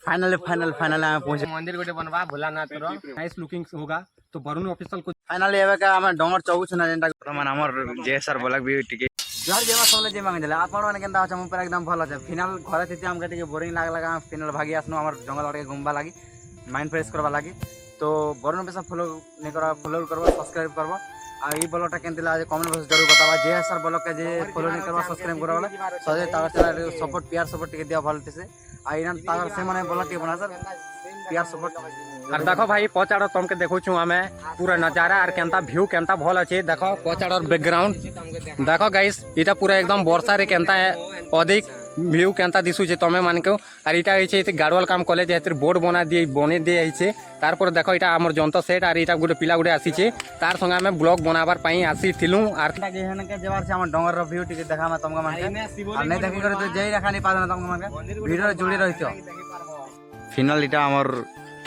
Finally आम पहुंचे मंदिर गोटे बनवा भोलानाथ रो नाइस लुकिंग होगा तो बरुण ऑफिशियल को फाइनली एबे का हम डोंगर चौक छना जेंटा वर्तमान हमर जे सर बोलक भी टिके जर जेमा सबले जे मांगे देला आपण माने केनता अच्छा हम पर एकदम भल আছে फाइनल घरे थी हम के बोरिंग लागला हम फाइनल भागी आसनो हमर जंगल आड़े घुमबा लागी माइंड फ्रेश करबा लागी तो बरुण पे फॉलो नहीं करबा फॉलो करबा सब्सक्राइब करबा आ ई ब्लॉगटा केनतिला आज कमेंट बॉक्स जरूर बताबा जे सर ब्लॉग के जे फॉलो नहीं करबा सब्सक्राइब करबा वाला सजे तार चला सपोर्ट प्यार सपोर्ट के दिया भलते से आ इना तार से माने ब्लॉग के बना सर प्यार सपोर्ट और देखो भाई पचाड़ तुमके देखो छु हमें पूरा नजारा और केनता व्यू केनता भल अच्छे देखो पचाड़ और बैकग्राउंड देखो गाइस इटा पूरा एकदम वर्षा रे केनता है अधिक व्यू केनता दिसु छे तमे मान को और इटा होइछे इते गाडवाल काम कॉलेज हेतिर बोर्ड बने दिए आइछे तारपर देखो इटा हमर जंत सेट और इटा गुटे पिला गुटे आसीछे तार संगे हमें ब्लॉग बनाबार पई आसीथिलु और के हेन के जेबार से हमर डोंगर रो व्यू टिके देखा मैं तुमका मान के नहीं देखि करे तो जेई रखा नहीं पादन तुमका मान के वीडियो जुड़ी रहितो फाइनल इटा हमर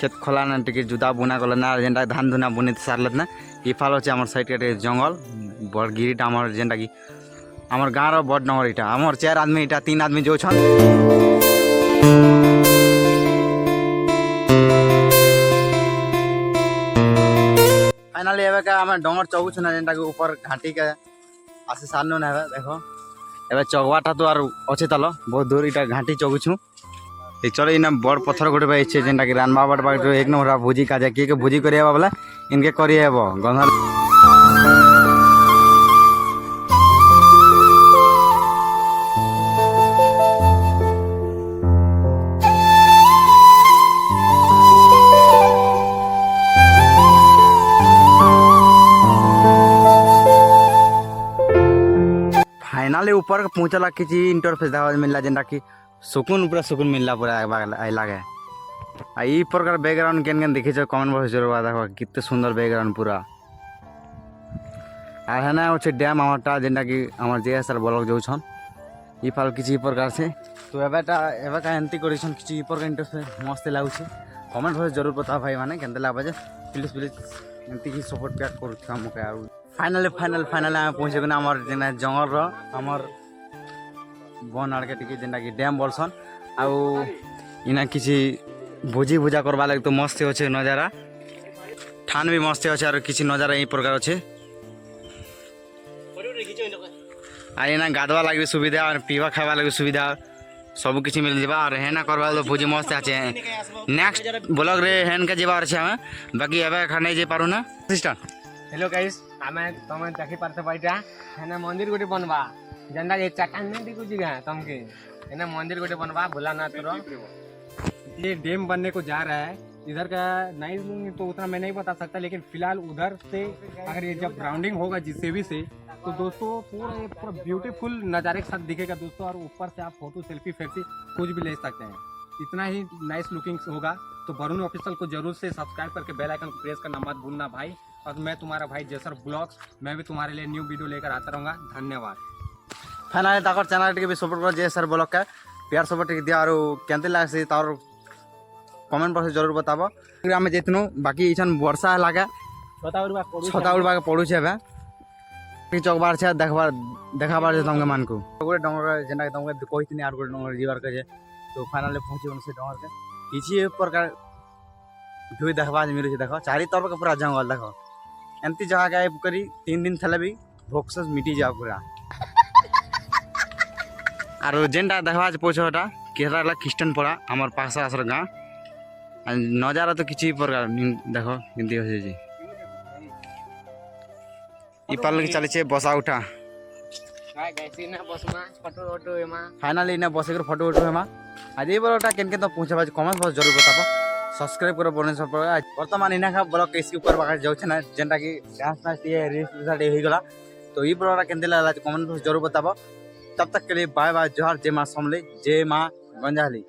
खेत खोला ना टिके जुदा बुना गला ना जेंटा धान धुना बुनी सारलत ना ई फाल होचे हमर साइड के जंगल बड़गिरीटा हमर जेंटा की हमर गाँव रो बड़ डोंगर इटा हमर 4 आदमी इटा 3 आदमी जो छन फाइनली एबे का हम डोंगर चौक छना जेंटा के ऊपर घाटी के आसे सारनो ना देखो एबे चौकवाटा तो आर अच्छे तलो बहुत दूर इटा घाटी चौक छु चलो इन बड़ पत्थर गोटे पाई जेनटा कि रानबा बाटबा एक नंबर भोजी का किए के भोजी करिए बोले इनके करिए गंधा फाइनली ऊपर पहुंचला किसी इंटरफेस देखा मिलला जेनटा कि सुकून पूरा सुकून मिलला पूरा लागे आ ई प्रकार बैकग्राउंड केन केन देखि छ कमेंट बॉक्स जरूर देखो कितने सुंदर बैकग्राउंड पूरा आ है ना होचे डैम हमरटा जेनटा कि हमर जेएसआर ब्लॉग जो छन ई फाल किसी प्रकार से तो एबे का एंटी करिसन किसी प्रकार इंटरफेस मस्त लागु छ कमेंट बॉक्स जरूर बता भाई माने केनते लागे जे प्लीज एंटी की सपोर्ट प्यार करू हम के आ फाइनली हम पहुंचे गना हमर जेना जंगल रो हमर बन आड़ के टिके जेनटा कि डैम बोलसन आउ इना किसी भोजी भुजा करवा लगे तो मस्त अच्छे नजारा ठान भी मस्त अच्छे और किसी नजारा यही प्रकार अच्छे आना गाधवा लगे सुविधा और पीवा खावा लगे सुविधा सब किसी मिल जावा और हेना करवा तो भोजी मस्त अच्छे नेक्स्ट ब्लॉग रे हेन के जेबार छे हमें बाकी एबे खाने जे पारू ना सिस्टर हेलो गाइस हमें तमे देखि पारते बाइटा हेना मंदिर गोटे बनवा जंदा ये चट्टान नहीं दिखु जिगा तुमके हेना मंदिर गोटे बनवा भोलानाथ रो ये डैम बनने को जा रहा है इधर का नाइस तो उतना मैं नहीं बता सकता लेकिन फिलहाल उधर से अगर ये जब राउंडिंग होगा जिससे भी से तो दोस्तों पूरा ब्यूटीफुल नज़ारे के साथ दिखेगा दोस्तों और ऊपर से आप फोटो सेल्फी फेल्फी कुछ भी ले सकते हैं इतना ही नाइस लुकिंग होगा तो वरुण ऑफिशियल को जरूर से सब्सक्राइब करके बेल आइकन को प्रेस करना मत भूलना भाई और मैं तुम्हारा भाई जेसर ब्लॉग्स मैं भी तुम्हारे लिए न्यू वीडियो लेकर आता रहूँगा धन्यवाद फाइनली ताकर चैनल के भी सपोर्ट कर जेएसआर ब्लॉग का प्यार सपोर्ट के दिया और केनते लागसे तार कमेंट बॉक्स जरूर बताबो आम जेतनु बाकी इछन वर्षा लागे छता उड़बा के पड़ू छे बे चौकबार छे देखाबार जे तुमके मान को गोटे डोंगर जेना तुमके कहितनी आर गोटे डोंगर जीवार के तो फाइनली पहुंची से डोंगर के किछि प्रकार व्यू देखबा मिले देखो चारि तरफ के पूरा जंगल देखो एंती जगह के करी 3 दिन थले भी भोक से मिटी जा पूरा और जेनटा देखबा पोछोटा केरला क्रिश्चियन पड़ा हमर पास आसर गाँव नजारा तो किसी प्रकार देखो हिंदी हो जी ई पाल के चले छे बसा उठा फाइनली ना बसे कर फोटो उठो हेमा आज ये बड़टा केन केन तो पूछबा कमेंट बॉक्स जरूर बताबो सब्सक्राइब करो बने सब वर्तमान इना का ब्लॉग इसके ऊपर बाहर जाउ छे ना जेनटा की डांस नाच ये रील्स साडे हो गला तो ई बड़टा केन देला कमेंट बॉक्स जरूर बताबो तब तक के लिए बाय बाय जोहार जय मां समले जय मां गंजाली।